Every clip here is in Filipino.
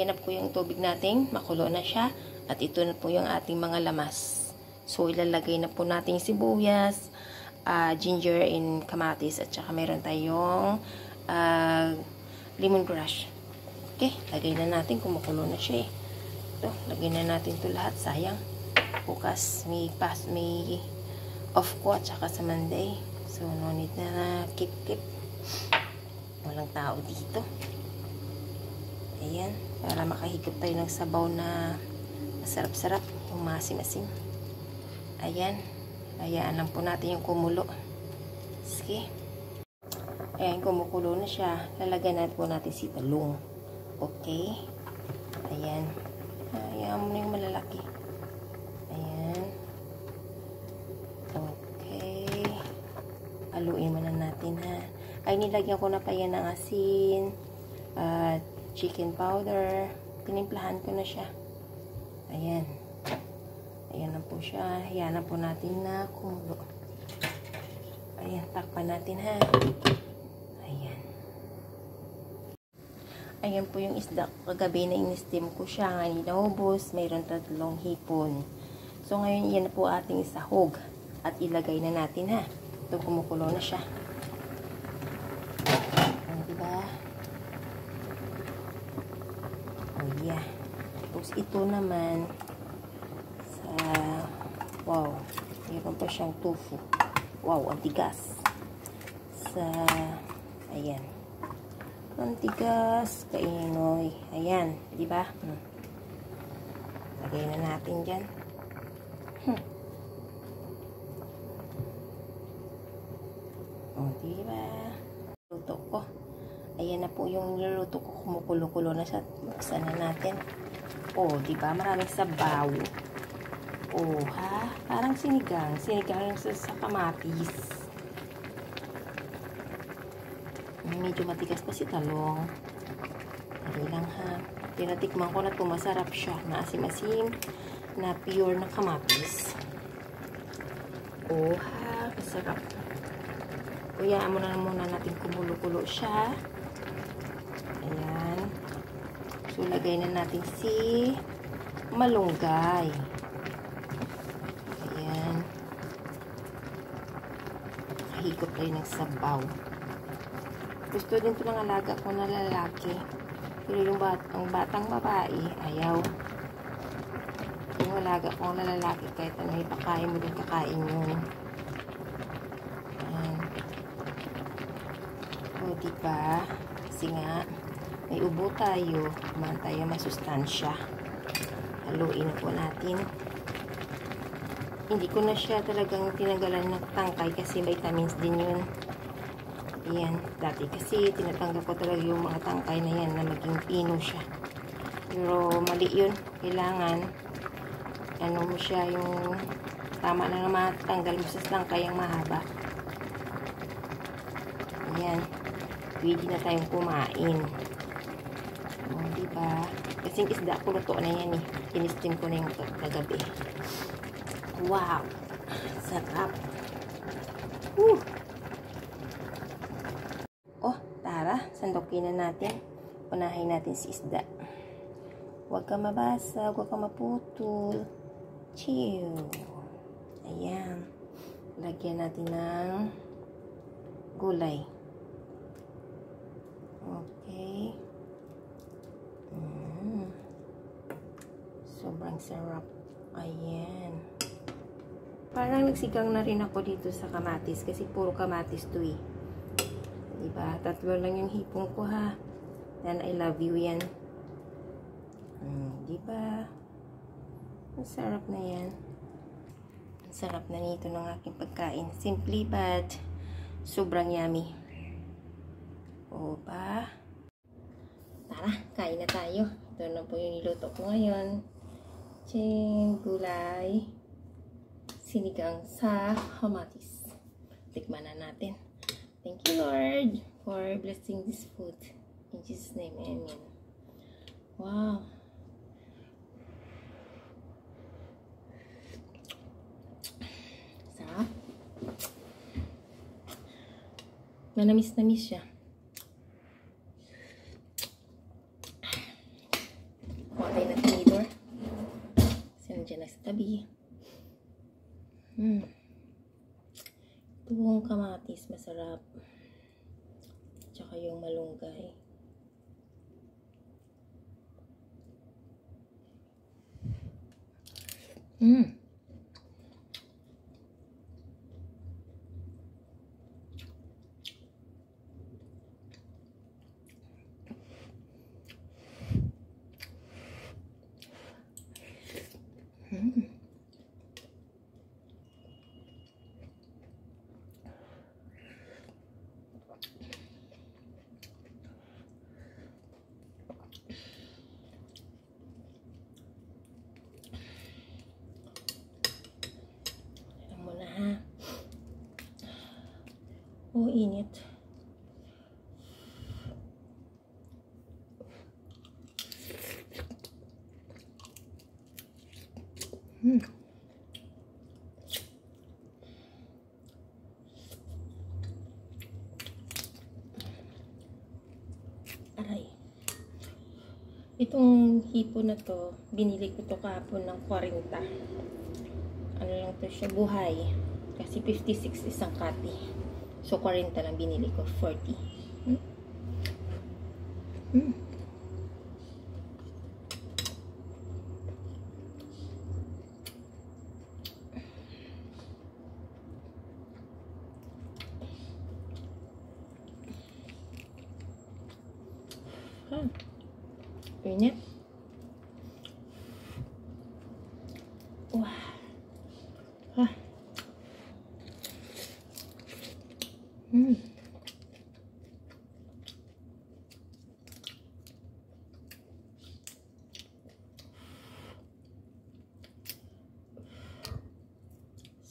ayan na po yung tubig natin. Makulo na siya. At ito na po yung ating mga lamas. So, ilalagay na po natin sibuyas, ginger and kamatis. At saka meron tayong lemongrass. Okay, lagay na natin. Kumukulo na siya eh. Ito, lagay na natin ito lahat. Sayang. Bukas may off ko at saka sa Monday. So, no need na keep. Walang tao dito. Ayan. Para makahigop tayo ng sabaw na masarap-sarap. Yung masim-asim. Ayan. Hayaan lang po natin yung kumulo. Sige. Ayan, kumukulo na siya. Lalagyan natin po natin si talong. Okay. Ayan. Hayaan mo na yung malalaki. Ayan. Okay. Haluin muna natin ha. Ay, nilagyan ko na pa yan ng asin. Chicken powder. Tinimplahan ko na siya. Ayan. Ayan na po siya. Hayaan na po natin na kumulo. Ayan, takpan natin ha. Ayan. Ayan po yung isda. Kagabi na in-steam ko siya. Ngayon naubos. Mayroon 3 hipon. So, ngayon yan na po ating sahog. At ilagay na natin ha. Ito, kumukulo na siya. Ayan, diba? Oh, yeah. Tapos, ito naman wow, mayroon pa siyang tofu. Wow, ang tigas. Ayan. Ang tigas, kainoy. Ayan, di ba? Lagay na natin dyan. O, di ba? Luto ko. Ayan na po yung niluto ko. Kumukulo-kulo na siya. Buksan na natin. O, di ba? Maraming sabaw. Oh, ha? Parang sinigang. Sinigang sa kamatis. Medyo matigas pa si talong. Dali lang, ha? Tinatikman ko na ito. Masarap siya. Maasim-asim na pure na kamatis. Oh, ha? Masarap. Kuyaan muna natin kumulo-kulo siya. Ayan. So, lagay na natin si malunggay. Higop tayo ng sabaw. Gusto din ito ng alaga ko na lalaki. Pero yung batang babae, ayaw. Yung alaga ko na lalaki, kahit ano ipakain mo din, kakain yun. Ayan. O, diba? Kasi nga, may ubo tayo. Kumain tayo masustansya. Haluin na po natin. Hindi ko na siya talagang tinanggalan ng tangkay kasi vitamins din yun. Ayan. Dati kasi tinatanggal ko talaga yung mga tangkay na yan na maging pino siya. Pero mali yun. Kailangan ano mo siya yung tama na matanggal mo sa tangkay ang mahaba. Ayan. Pwede na tayong kumain. O, diba? Kasing isda ko luto na yan eh. Tinistim ko na yung kagabi. Wow! Sarap! Oh, tara. Sandokin na natin. Unahin natin si isda. Huwag ka mabasag. Huwag ka maputol. Chill. Ayan. Lagyan natin ng gulay. Okay. Sobrang sarap. Ayan. Parang nagsigang na rin ako dito sa kamatis kasi puro kamatis to eh. Diba? 3 lang yung hipong ko ha. And I love you yan. Diba? Ang sarap na yan. Ang sarap na nito ng aking pagkain. Simply but sobrang yummy. O ba? Tara, kain na tayo. Ito na po yung niluto ko ngayon. Gulay. Sinigang sa kamatis. Tikman na natin. Thank you, Lord, for blessing this food. In Jesus' name, amen. Wow. Sarap. Manamis-namis siya. nandyan na sa tabi. Itong kamatis, masarap. Tsaka yung malunggay. Oh, init. Aray. Itong hipo na to, binili ko to kahapon ng 40. Ano lang to siya, buhay. Kasi 56 isang kati. So, 40 lang binili ko. 40. Init. Wah.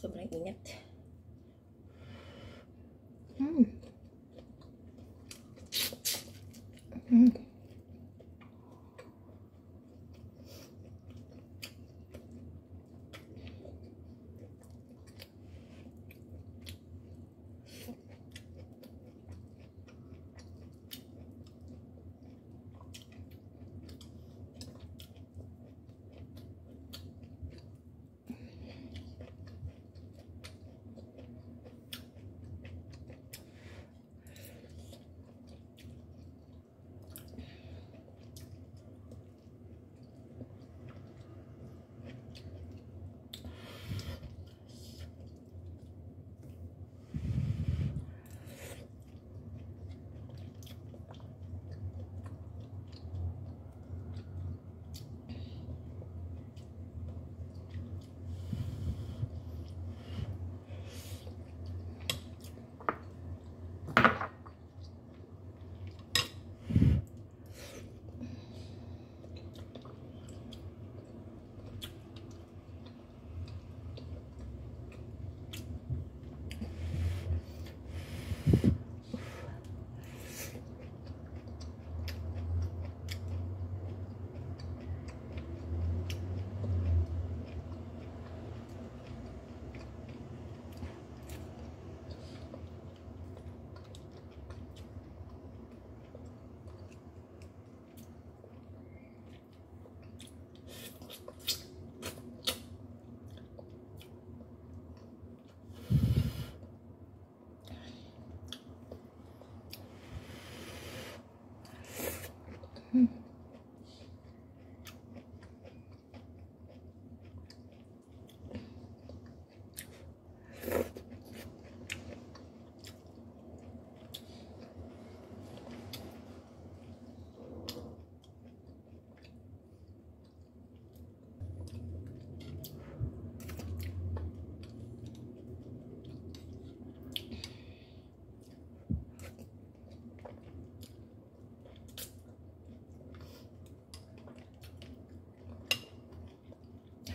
Sobrang init.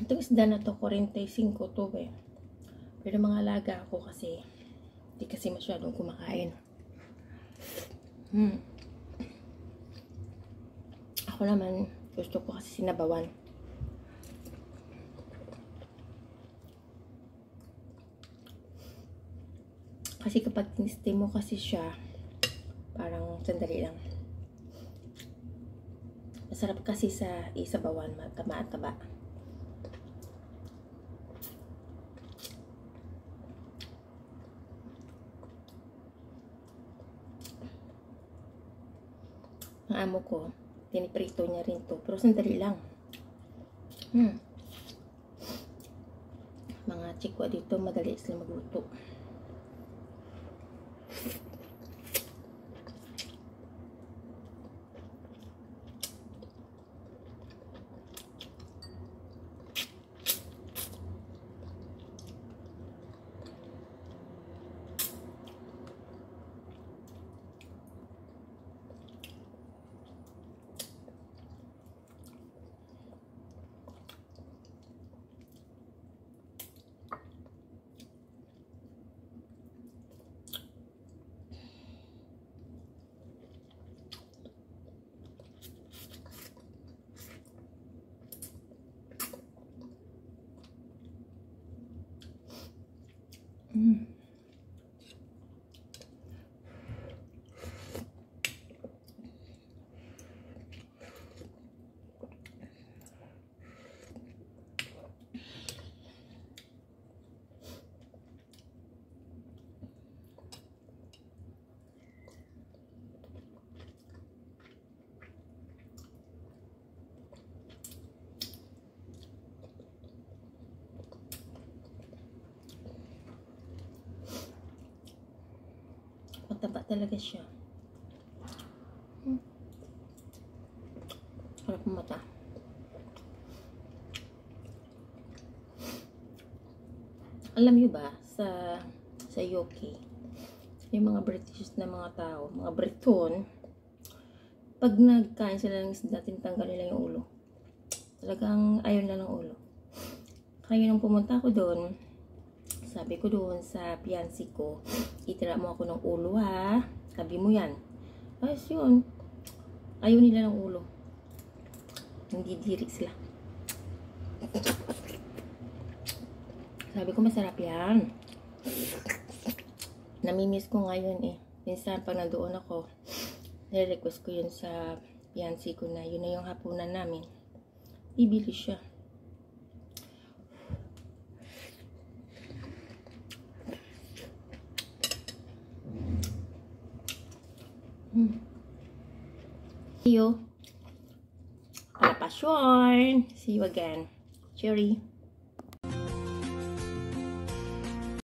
Itong isda na to, 45 to eh. Pero mga alaga ako kasi, hindi kasi masyadong kumakain. Ako naman, gusto ko kasi sinabawan. Kasi kapag tinistim mo kasi siya, parang sandali lang. Masarap kasi sa isabawan, mataba-taba. Ang amo ko, piniprito niya rin to. Pero sandali lang. Mga chikwa dito, madali sila magluto. Mataba talaga siya. Harap mata. Alam niyo ba, sa UK, yung mga British na mga tao, mga Briton, pag nagkain sila ng isda, tinatanggal nila yung ulo. Talagang ayaw na ng ulo. Kaya nung pumunta ako doon, sabi ko doon sa fiancé ko, itira mo ako ng ulo ha. Sabi mo yan. Ayos yun. Ayaw nila ng ulo. Hindi diri sila. Sabi ko masarap yan. Namimiss ko ngayon eh. Minsan pag nandoon ako, nire-request ko yun sa fiancé ko na yun na yung hapunan namin. Bibili siya. See you. Pasyon. See you again. Cherry.